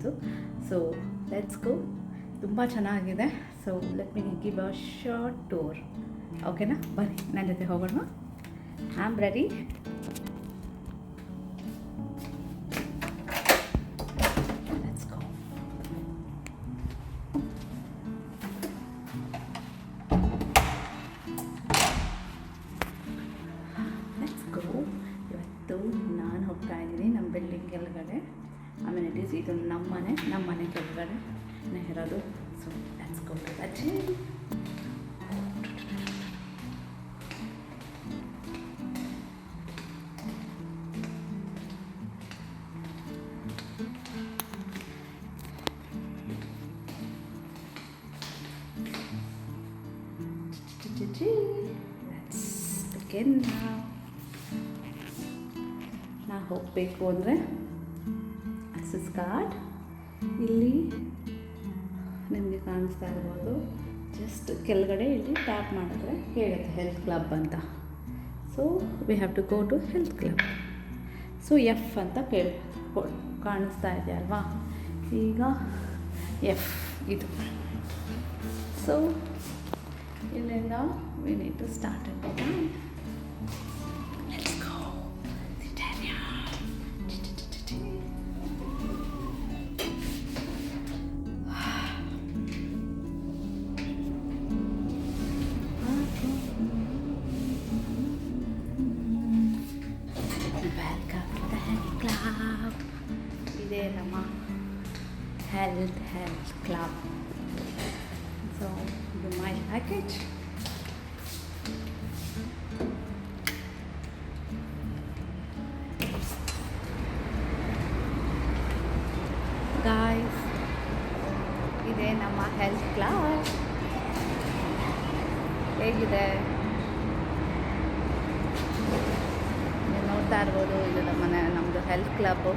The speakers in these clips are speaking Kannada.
ಕ್ಲಾಸು. ಸೊ ಲೆಟ್ಸ್ ಗೋ. ತುಂಬ ಚೆನ್ನಾಗಿದೆ. So let me give a short tour. ಓಕೆನಾ? ಬನ್ನಿ ನನ್ನ ಜೊತೆ ಹೋಗೋಣ. I am ready. Let's go. ಇವತ್ತು ನಾನು ಹೋಗ್ತಾ ಇದ್ದೀನಿ ನಮ್ಮ ಬಿಲ್ಡಿಂಗ್ ಕೆಳಗಡೆ. ಅಮ್ಯುನಿಟೀಸ್ ಇದು ನಮ್ಮ ಮನೆ ಕೆಳಗಡೆ ಇರೋದು. So let's go to the gym. Let's begin now. ನಾ ಹೋಗಬೇಕು ಅಂದರೆ ಆಕ್ಸೆಸ್ ಕಾರ್ಡ್ ಇಲ್ಲಿ ನಿಮಗೆ ಕಾಣಿಸ್ತಾ ಇರ್ಬೋದು. ಜಸ್ಟ್ ಕೆಳಗಡೆ ಇಲ್ಲಿ ಟ್ಯಾಪ್ ಮಾಡಿದ್ರೆ ಹೇಳುತ್ತೆ ಹೆಲ್ತ್ ಕ್ಲಬ್ ಅಂತ. So we have to go to health club. So F ಅಂತ ಕಾಣಿಸ್ತಾ ಇದೆ ಅಲ್ವಾ? ಈಗ ಎಫ್ ಇದು. ಸೊ ಇಲ್ಲಿಂದ we need to start at the time. ಇದೇ ನಮ್ಮ ಹೆಲ್ತ್ ಕ್ಲಬ್. ಸೊ ಇದು ಮೈ ಪ್ಯಾಕೇಜ್. ಗಾಯ್ಸ್, ಇದೇ ನಮ್ಮ ಹೆಲ್ತ್ ಕ್ಲಬ್. ಹೇಗಿದೆ ನೀವು ನೋಡ್ತಾ ಇರ್ಬೋದು. ಇದು ನಮ್ಮದು ಹೆಲ್ತ್ ಕ್ಲಬ್ಬು.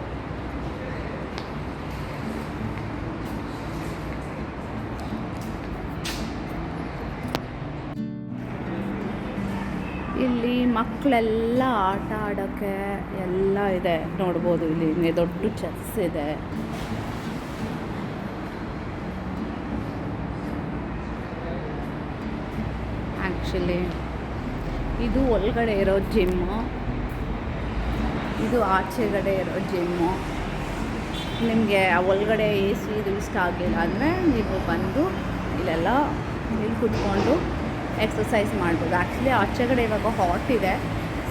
ಇಲ್ಲಿ ಮಕ್ಕಳೆಲ್ಲ ಆಟ ಆಡೋಕ್ಕೆ ಎಲ್ಲ ಇದೆ ನೋಡ್ಬೋದು. ಇಲ್ಲಿ ದೊಡ್ಡ ಚೆಸ್ ಇದೆ. ಆ್ಯಕ್ಚುಲಿ ಇದು ಒಳಗಡೆ ಇರೋ ಜಿಮ್ಮು, ಇದು ಆಚೆಗಡೆ ಇರೋ ಜಿಮ್ಮು. ನಿಮಗೆ ಒಳಗಡೆ ಎ ಸಿ ಇದು ಇಷ್ಟ ಆಗಲಿಲ್ಲ ಅಂದರೆ ನೀವು ಬಂದು ಇಲ್ಲೆಲ್ಲ ಇಲ್ಲಿ ಕೂತ್ಕೊಂಡು ಎಕ್ಸಸೈಸ್ ಮಾಡ್ಬೋದು. ಆ್ಯಕ್ಚುಲಿ ಆಚೆಗಡೆ ಇವಾಗ ಹಾಟ್ ಇದೆ,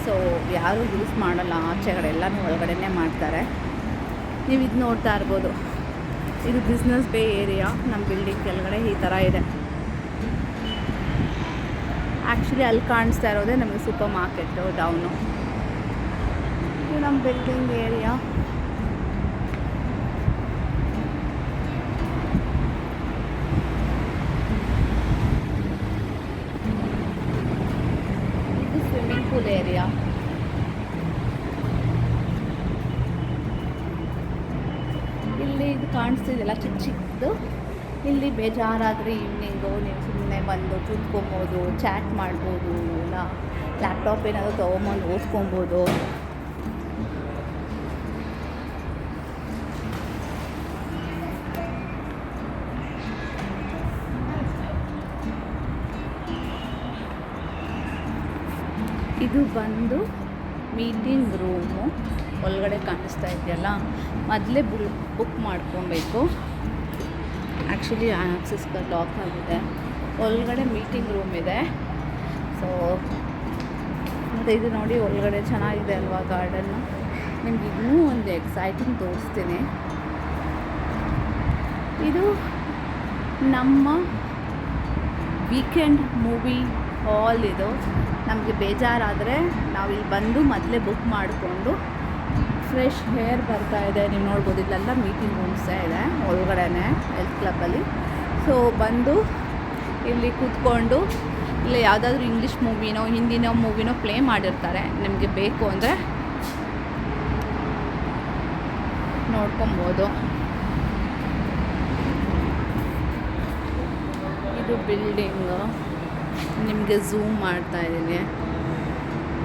ಸೊ ಯಾರೂ ಯೂಸ್ ಮಾಡಲ್ಲ. ಆಚೆಗಡೆ ಎಲ್ಲನೂ ಒಳಗಡೆನೇ ಮಾಡ್ತಾರೆ. ನೀವು ಇದು ನೋಡ್ತಾ ಇರ್ಬೋದು. ಇದು ಬಿಸ್ನೆಸ್ ಬೇ ಏರಿಯಾ. ನಮ್ಮ ಬಿಲ್ಡಿಂಗ್ ಕೆಳಗಡೆ ಈ ಥರ ಇದೆ. ಆ್ಯಕ್ಚುಲಿ ಅಲ್ಲಿ ಕಾಣಿಸ್ತಾ ಇರೋದೇ ನಮಗೆ ಸೂಪರ್ ಮಾರ್ಕೆಟು ಡೌನು. ಇದು ನಮ್ಮ ಬಿಲ್ಡಿಂಗ್ ಏರಿಯಾ. ಇದು ಸ್ವಿಮ್ಮಿಂಗ್ ಪೂಲ್ ಏರಿಯಾ. ಇಲ್ಲಿ ಇದು ಕಾಣಿಸ್ತಿದೆಯಲ್ಲ ಚಿಕ್ಕದು. ಇಲ್ಲಿ ಬೇಜಾರಾದರೆ ಈವ್ನಿಂಗು ನೀವು ಸುಮ್ಮನೆ ಬಂದು ಕೂತ್ಕೊಬೋದು, ಚಾಟ್ ಮಾಡ್ಬೋದು, ಇಲ್ಲ ಲ್ಯಾಪ್ಟಾಪ್ ಏನಾದರೂ ತೊಗೊಂಬಂದು ಓದ್ಕೊಬೋದು. ಇದು ಬಂದು ಮೀಟಿಂಗ್ ರೂಮು. ಒಳಗಡೆ ಕಾಣಿಸ್ತಾ ಇದೆಯಲ್ಲ, ಮೊದಲೇ ಬುಕ್ ಮಾಡ್ಕೊಬೇಕು. ಆ್ಯಕ್ಚುಲಿ ಆಕ್ಸೆಸ್ ಲಾಕ್ ಆಗಿದೆ. ಒಳಗಡೆ ಮೀಟಿಂಗ್ ರೂಮ್ ಇದೆ. ಸೊ ಮತ್ತು ಇದು ನೋಡಿ ಒಳಗಡೆ ಚೆನ್ನಾಗಿದೆ ಅಲ್ವಾ ಗಾರ್ಡನ್ನು. ನಿಮ್ಗೆ ಇನ್ನೂ ಒಂದು ಎಕ್ಸೈಟಿಂಗ್ ತೋರಿಸ್ತೀನಿ. ಇದು ನಮ್ಮ ವೀಕೆಂಡ್ ಮೂವಿ ಹಾಲ್. ಇದು ನಮಗೆ ಬೇಜಾರಾದರೆ ನಾವಿಲ್ಲಿ ಬಂದು ಮೊದಲೇ ಬುಕ್ ಮಾಡಿಕೊಂಡು ಫ್ರೆಶ್ ಹೇರ್ ಬರ್ತಾಯಿದೆ. ನೀವು ನೋಡ್ಬೋದು ಇಲ್ಲೆಲ್ಲ ಮೀಟಿಂಗ್ ರೂಮ್ಸೇ ಇದೆ ಒಳಗಡೆನೆ ಹೆಲ್ತ್ ಕ್ಲಬ್ಬಲ್ಲಿ. ಸೊ ಬಂದು ಇಲ್ಲಿ ಕೂತ್ಕೊಂಡು ಇಲ್ಲ ಯಾವುದಾದ್ರೂ ಇಂಗ್ಲೀಷ್ ಮೂವಿನೋ ಹಿಂದಿನೋ ಮೂವಿನೋ ಪ್ಲೇ ಮಾಡಿರ್ತಾರೆ. ನಿಮಗೆ ಬೇಕು ಅಂದರೆ ನೋಡ್ಕೊಬೋದು. ಇದು ಬಿಲ್ಡಿಂಗು. ನಿಮಗೆ ಝೂಮ್ ಮಾಡ್ತಾ ಇದ್ದೀನಿ.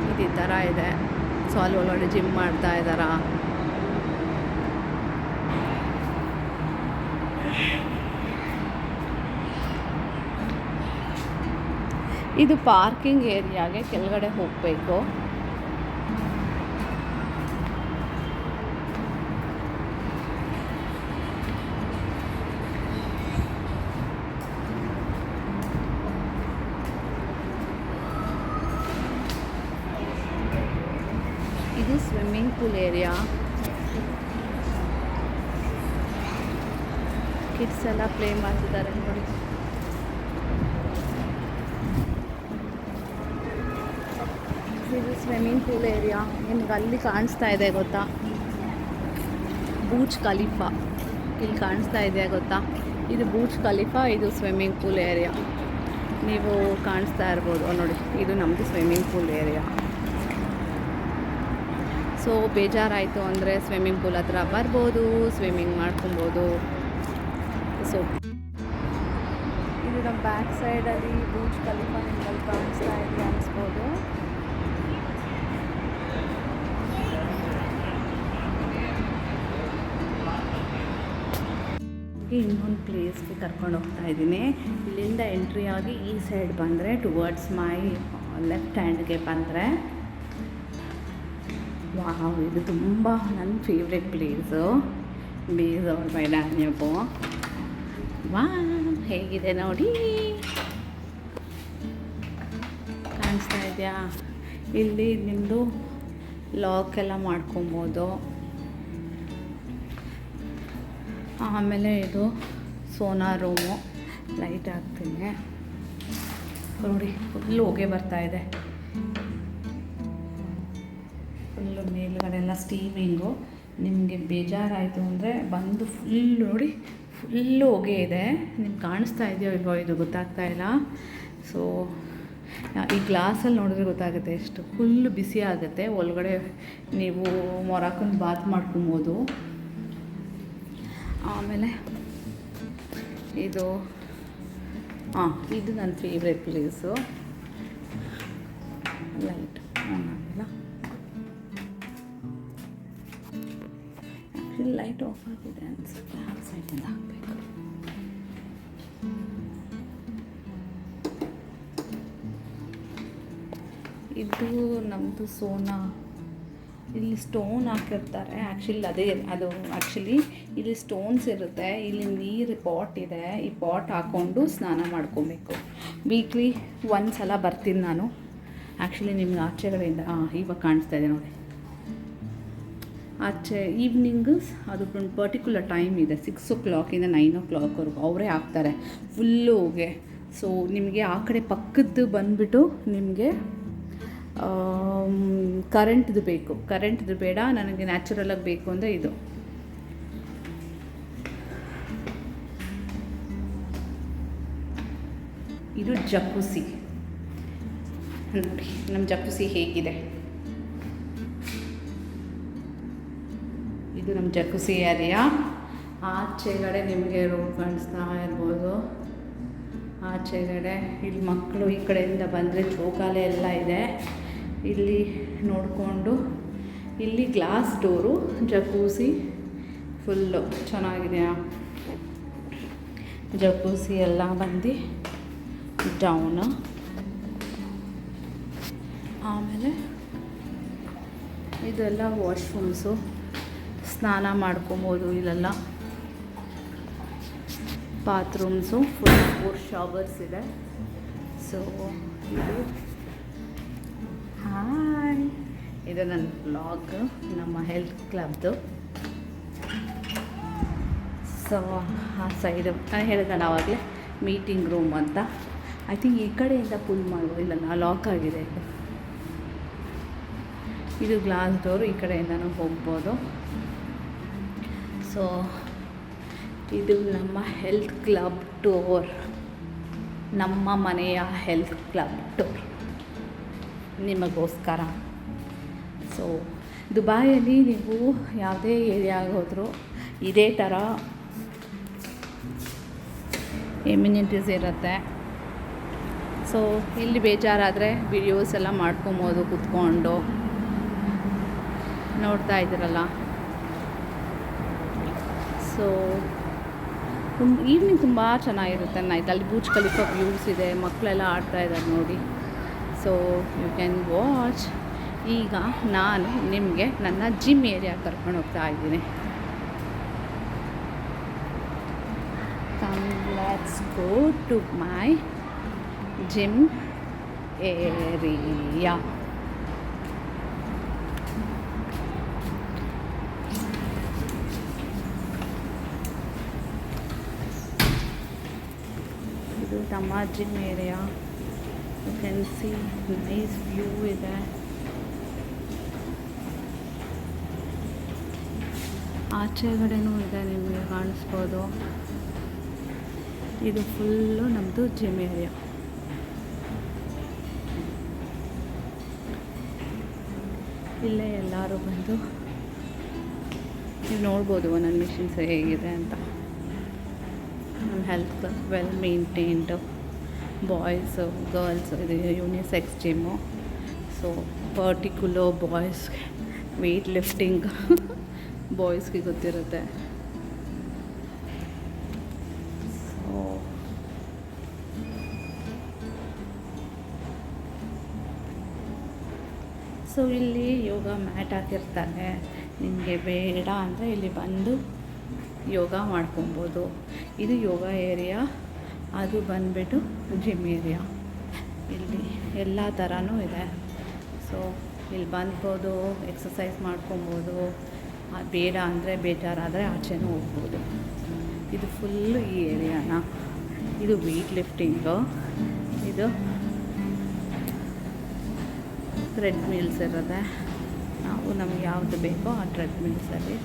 ಇದು ಈ ಥರ ಇದೆ. ಸೊ ಅಲ್ಲಿ ಒಳಗಡೆ ಜಿಮ್ ಮಾಡ್ತಾ ಇದ್ದಾರಾ. ಇದು ಪಾರ್ಕಿಂಗ್ ಏರಿಯಾಗೆ ಕೆಳಗಡೆ ಹೋಗಬೇಕು. ಇದು ಸ್ವಿಮ್ಮಿಂಗ್ ಪೂಲ್ ಏರಿಯಾ. ಕಿಡ್ಸ್ ಎಲ್ಲ ಪ್ಲೇ ಮಾಡ್ತಿದ್ದಾರೆ ನೋಡಿ. ಇದು ಸ್ವಿಮ್ಮಿಂಗ್ ಪೂಲ್ ಏರಿಯಾ. ನಿಮ್ಗೆ ಅಲ್ಲಿ ಕಾಣಿಸ್ತಾ ಇದೆ ಗೊತ್ತಾ, ಬೂರ್ಜ್ ಖಲೀಫಾ. ಇಲ್ಲಿ ಕಾಣಿಸ್ತಾ ಇದೆಯಾ ಗೊತ್ತಾ, ಇದು ಬೂರ್ಜ್ ಖಲೀಫಾ, ಇದು ಸ್ವಿಮ್ಮಿಂಗ್ ಪೂಲ್ ಏರಿಯಾ. ನೀವು ಕಾಣಿಸ್ತಾ ಇರ್ಬೋದು ನೋಡಿ, ಇದು ನಮ್ಮದು ಸ್ವಿಮ್ಮಿಂಗ್ ಪೂಲ್ ಏರಿಯಾ. ಸೊ ಬೇಜಾರಾಯಿತು ಅಂದರೆ ಸ್ವಿಮ್ಮಿಂಗ್ ಪೂಲ್ ಹತ್ರ ಬರ್ಬೋದು, ಸ್ವಿಮ್ಮಿಂಗ್ ಮಾಡ್ಕೊಬೋದು. ಸೊ ಇದು ನಮ್ಮ ಬ್ಯಾಕ್ ಸೈಡಲ್ಲಿ ಬೂರ್ಜ್ ಖಲೀಫಾ ನಿಮ್ಮಲ್ಲಿ ಕಾಣಿಸ್ತಾ ಇದೆ ಅನಿಸ್ಬೋದು. ಇನ್ನೊಂದು ಪ್ಲೇಸ್ಗೆ ಕರ್ಕೊಂಡು ಹೋಗ್ತಾ ಇದ್ದೀನಿ. ಇಲ್ಲಿಂದ ಎಂಟ್ರಿ ಆಗಿ ಈ ಸೈಡ್ ಬಂದರೆ ಟುವರ್ಡ್ಸ್ ಮೈ ಲೆಫ್ಟ್ ಹ್ಯಾಂಡ್ಗೆ ಬಂದರೆ, ವಾವ್, ಇದು ತುಂಬ ನನ್ನ ಫೇವ್ರೆಟ್ ಪ್ಲೇಸು. ಬೇಸ್ ಅವ್ರ ಬೈ ಡ್ಯಾನ್ಯಪ್ಪು. ವಾ, ಹೇಗಿದೆ ನೋಡಿ, ಕಾಣಿಸ್ತಾ ಇದೆಯಾ? ಇಲ್ಲಿ ನಿಮ್ಮದು ಲಾಕ್ ಎಲ್ಲ ಮಾಡ್ಕೊಬೋದು. ಆಮೇಲೆ ಇದು ಸೋನಾ ರೂಮು. ಲೈಟ್ ಹಾಕ್ತೀನಿ ನೋಡಿ, ಫುಲ್ಲು ಹೊಗೆ ಬರ್ತಾಯಿದೆ. ಫುಲ್ಲು ಮೇಲುಗಡೆ ಎಲ್ಲ ಸ್ಟೀಮಿಂಗು. ನಿಮಗೆ ಬೇಜಾರಾಯಿತು ಅಂದರೆ ಬಂದು ಫುಲ್ ನೋಡಿ, ಫುಲ್ಲು ಹೊಗೆ ಇದೆ. ನಿಮ್ಗೆ ಕಾಣಿಸ್ತಾ ಇದೆಯೋ ಇಲ್ವೋ ಇದು ಗೊತ್ತಾಗ್ತಾ ಇಲ್ಲ. ಸೊ ಈ ಗ್ಲಾಸಲ್ಲಿ ನೋಡಿದ್ರೆ ಗೊತ್ತಾಗುತ್ತೆ ಎಷ್ಟು ಫುಲ್ಲು ಬಿಸಿ ಆಗುತ್ತೆ. ಒಳಗಡೆ ನೀವು ಮೊರಾಕನ್ ಬಾತ್ ಮಾಡ್ಕೊಬೋದು. ಆಮೇಲೆ ಇದು ಇದು ನನ್ನ ಫೇವ್ರೆಟ್ ಪ್ಲೇಸು. ಲೈಟ್ ಆನ್ ಆಗಿಲ್ಲ, ಆ್ಯಕ್ಚುಲಿ ಲೈಟ್ ಆಫ್ ಆಗಿದೆ ಅನಿಸುತ್ತೆ. ಆ ಸೈಡಿಂದ ಹಾಕಬೇಕು. ಇದು ನಮ್ಮದು ಸೋನಾ. ಇಲ್ಲಿ ಸ್ಟೋನ್ ಹಾಕಿರ್ತಾರೆ. ಆ್ಯಕ್ಚುಲಿ ಇಲ್ಲಿ ಸ್ಟೋನ್ಸ್ ಇರುತ್ತೆ. ಇಲ್ಲಿ ನೀರು ಪಾಟ್ ಇದೆ. ಈ ಪಾಟ್ ಹಾಕ್ಕೊಂಡು ಸ್ನಾನ ಮಾಡ್ಕೊಬೇಕು. ವೀಕ್ಲಿ ಒಂದು ಸಲ ಬರ್ತೀನಿ ನಾನು. ಆ್ಯಕ್ಚುಲಿ ನಿಮ್ಗೆ ಆಚೆಗಳಿಂದ ಇವಾಗ ಕಾಣಿಸ್ತಾ ಇದೆ ನೋಡಿ, ಆಚೆ ಈವ್ನಿಂಗು ಅದಕ್ಕೊಂದು ಪರ್ಟಿಕ್ಯುಲರ್ ಟೈಮ್ ಇದೆ. 6 o'clock 9 o'clock ಅವರೇ ಹಾಕ್ತಾರೆ ಫುಲ್ಲು ಹೋಗಿ. ಸೊ ನಿಮಗೆ ಆ ಕಡೆ ಪಕ್ಕದ್ದು ಬಂದುಬಿಟ್ಟು ನಿಮಗೆ ಕರೆಂಟ್ದು ಬೇಕು. ಕರೆಂಟ್ದು ಬೇಡ, ನನಗೆ ನ್ಯಾಚುರಲಾಗಿ ಬೇಕು ಅಂದರೆ ಇದು. ಇದು ಜಕೂಸಿ ನೋಡಿ, ನಮ್ಮ ಜಕೂಸಿ ಹೇಗಿದೆ. ಇದು ನಮ್ಮ ಜಕೂಸಿ ಏರಿಯಾ. ಆಚೆಗಡೆ ನಿಮಗೆ ರೋಡ್ ಕಾಣಿಸ್ತಾ ಇರ್ಬೋದು. ಆಚೆಗಡೆ ಇಲ್ಲಿ ಮಕ್ಕಳು ಈ ಕಡೆಯಿಂದ ಬಂದರೆ ಚೌಕಾಲೆ ಎಲ್ಲ ಇದೆ. ಇಲ್ಲಿ ನೋಡಿಕೊಂಡು, ಇಲ್ಲಿ ಗ್ಲಾಸ್ ಡೋರು, ಜಕೂಸಿ ಫುಲ್ಲು ಚೆನ್ನಾಗಿದೆಯಾ. ಜಕೂಸಿ ಎಲ್ಲ ಬಂದು ಡೌನು. ಆಮೇಲೆ ಇದೆಲ್ಲ ವಾಶ್ರೂಮ್ಸು, ಸ್ನಾನ ಮಾಡ್ಕೊಬೋದು. ಇಲ್ಲೆಲ್ಲ ಬಾತ್ರೂಮ್ಸು, ಫುಲ್ 4 ಶವರ್ಸ್ ಇದೆ. ಸೊ ಇದು ಹಾಯ್, ಇದು ನನ್ನ ವ್ಲಾಗ್ ನಮ್ಮ ಹೆಲ್ತ್ ಕ್ಲಬ್ದು. ಸೊ ಆ ಸೈಡು ನಾನು ಹೇಳಿದ್ನಲ್ಲ ಆವಾಗಲೇ ಮೀಟಿಂಗ್ ರೂಮ್ ಅಂತ. ಐ ಥಿಂಕ್ ಈ ಕಡೆಯಿಂದ ಪುಲ್ ಮಾಡ್ಬೋದು. ಇಲ್ಲ, ಲಾಕ್ ಆಗಿದೆ. ಇದು ಗ್ಲಾಸ್ ಡೋರು, ಈ ಕಡೆಯಿಂದನೂ ಹೋಗ್ಬೋದು. ಸೊ ಇದು ನಮ್ಮ ಹೆಲ್ತ್ ಕ್ಲಬ್ ಟೂರ್, ನಮ್ಮ ಮನೆಯ ಹೆಲ್ತ್ ಕ್ಲಬ್ ಟೂರ್ ನಿಮಗೋಸ್ಕರ. ಸೊ ದುಬಾಯಲ್ಲಿ ನೀವು ಯಾವುದೇ ಏರಿಯಾಗೆ ಹೋದರೂ ಇದೇ ಥರ ಎಮ್ಯುನಿಟೀಸ್ ಇರುತ್ತೆ. ಸೊ ಇಲ್ಲಿ ಬೇಜಾರಾದರೆ ವಿಡಿಯೋಸ್ ಎಲ್ಲ ಮಾಡ್ಕೊಬೋದು ಕೂತ್ಕೊಂಡು. ನೋಡ್ತಾ ಇದ್ದೀರಲ್ಲ. ಸೊ ಈವ್ನಿಂಗ್ ತುಂಬ ಚೆನ್ನಾಗಿರುತ್ತೆ ನೈಟ್. ಅಲ್ಲಿ ಬೂಜ್ ಖಲೀಫಾ ವ್ಯೂಸ್ ಇದೆ, ಮಕ್ಕಳೆಲ್ಲ ಆಡ್ತಾ ಇದ್ದಾರೆ ನೋಡಿ. So you can watch. ಈಗ ನಾನು ನಿಮಗೆ ನನ್ನ ಜಿಮ್ ಏರಿಯಾ ಕರ್ಕೊಂಡು ಹೋಗ್ತಾ ಇದ್ದೀನಿ. Come let's go to my gym area. ಇದು ನಮ್ಮ gym area. You can see nice view ಇದೆ. ಆಚೆಗಡೆನೂ ಇದೆ, ನಿಮಗೆ ಕಾಣಿಸ್ಬೋದು. ಇದು ಫುಲ್ಲು ನಮ್ಮದು ಜಿಮ್ ಏರಿಯಾ. ಇಲ್ಲೇ ಎಲ್ಲರೂ ಬಂದು ನೀವು ನೋಡ್ಬೋದು ನನ್ನ ಮಿಷಿನ್ಸ್ ಹೇಗಿದೆ ಅಂತ. ನಮ್ಮ health club well maintained, boys girls, ಇದು ಯೂನಿಸೆಕ್ಸ್ ಜಿಮ್ಮು. ಸೊ ಪರ್ಟಿಕ್ಯುಲರ್ ಬಾಯ್ಸ್ಗೆ ವೆಯ್ಟ್ ಲಿಫ್ಟಿಂಗ್ ಬಾಯ್ಸ್ಗೆ ಗೊತ್ತಿರುತ್ತೆ. ಸೊ ಇಲ್ಲಿ ಯೋಗ ಮ್ಯಾಟ್ ಹಾಕಿರ್ತಾರೆ. ನಿಮಗೆ ಬೇಡ ಅಂದರೆ ಇಲ್ಲಿ ಬಂದು ಯೋಗ ಮಾಡ್ಕೊಬೋದು. ಇದು ಯೋಗ ಏರಿಯಾ, ಅದು ಬಂದುಬಿಟ್ಟು ಜಿಮ್ ಏರಿಯಾ. ಇಲ್ಲಿ ಎಲ್ಲ ಥರನೂ ಇದೆ. ಸೊ ಇಲ್ಲಿ ಬಂದ್ಬೋದು, ಎಕ್ಸಸೈಸ್ ಮಾಡ್ಕೊಬೋದು. ಬೇಡ ಅಂದರೆ ಬೇಜಾರಾದರೆ ಆಚೆನೂ ಹೋಗ್ಬೋದು. ಇದು ಫುಲ್ಲು ಈ ಏರಿಯಾನ. ಇದು ವೆಯ್ಟ್ ಲಿಫ್ಟಿಂಗು, ಇದು ಥ್ರೆಡ್ ಮಿಲ್ಸ್ ಇರುತ್ತೆ. ನಾವು ನಮ್ಗೆ ಯಾವುದು ಬೇಕೋ ಆ ಥ್ರೆಡ್ ಮಿಲ್ಸಲ್ಲಿ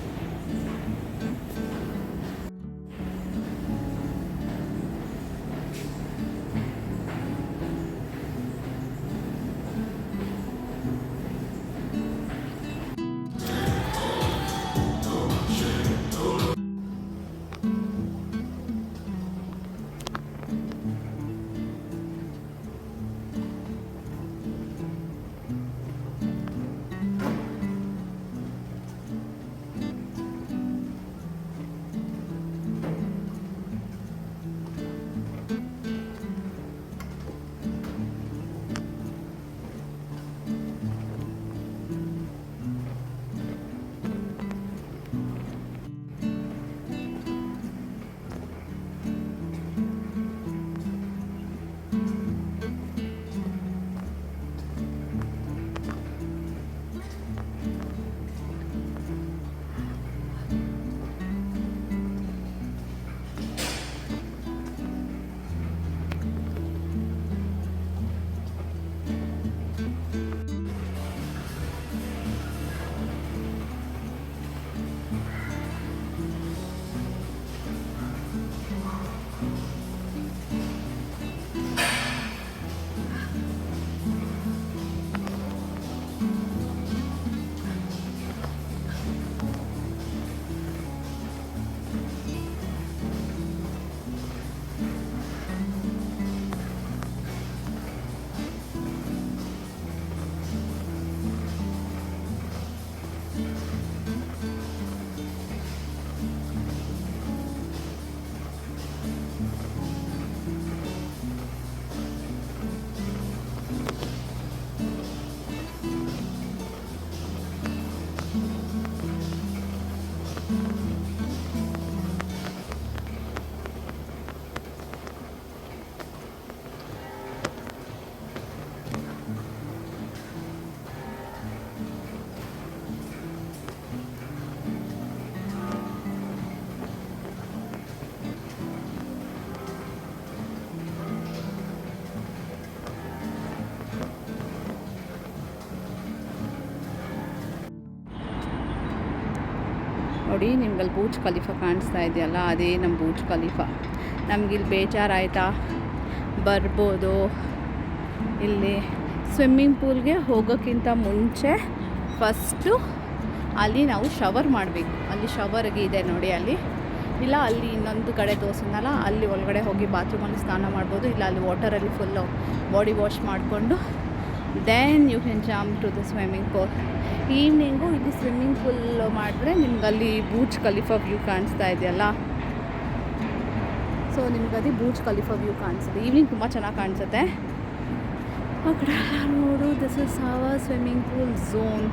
ನೋಡಿ. ನಿಮ್ಗಲ್ಲಿ ಬೂಜ್ ಖಲೀಫಾ ಕಾಣಿಸ್ತಾ ಇದೆಯಲ್ಲ, ಅದೇ ನಮ್ಮ ಬೂಜ್ ಖಲೀಫಾ. ನಮಗಿಲ್ಲಿ ಬೇಜಾರಾಯಿತಾ ಬರ್ಬೋದು. ಇಲ್ಲಿ ಸ್ವಿಮ್ಮಿಂಗ್ ಪೂಲ್ಗೆ ಹೋಗೋಕ್ಕಿಂತ ಮುಂಚೆ ಫಸ್ಟು ಅಲ್ಲಿ ನಾವು ಶವರ್ ಮಾಡಬೇಕು. ಅಲ್ಲಿ ಶವರ್ಗೆ ಇದೆ ನೋಡಿ ಅಲ್ಲಿ, ಇಲ್ಲ ಅಲ್ಲಿ ಇನ್ನೊಂದು ಕಡೆ ತೋರಿಸಿದ್ನಲ್ಲ ಅಲ್ಲಿ ಒಳಗಡೆ ಹೋಗಿ ಬಾತ್ರೂಮಲ್ಲಿ ಸ್ನಾನ ಮಾಡ್ಬೋದು. ಇಲ್ಲ ಅಲ್ಲಿ ವಾಟರಲ್ಲಿ ಫುಲ್ಲು ಬಾಡಿ ವಾಶ್ ಮಾಡಿಕೊಂಡು then you can jump to the swimming pool. Evening ಇಲ್ಲಿ ಸ್ವಿಮ್ಮಿಂಗ್ ಪೂಲ್ ಮಾಡಿದ್ರೆ ನಿಮ್ಗಲ್ಲಿ ಬೂಜ್ ಖಲೀಫಾ ವ್ಯೂ ಕಾಣಿಸ್ತಾ ಇದೆಯಲ್ಲ, ಸೊ ನಿಮ್ಗೆ ಅದು ಬೂರ್ಜ್ ಖಲೀಫಾ ವ್ಯೂ ಕಾಣಿಸುತ್ತೆ. ಈವ್ನಿಂಗ್ ತುಂಬ ಚೆನ್ನಾಗಿ ಕಾಣಿಸುತ್ತೆ. ಆ ಕಡೆ ಎಲ್ಲ ನೋಡು, this is our swimming pool zone.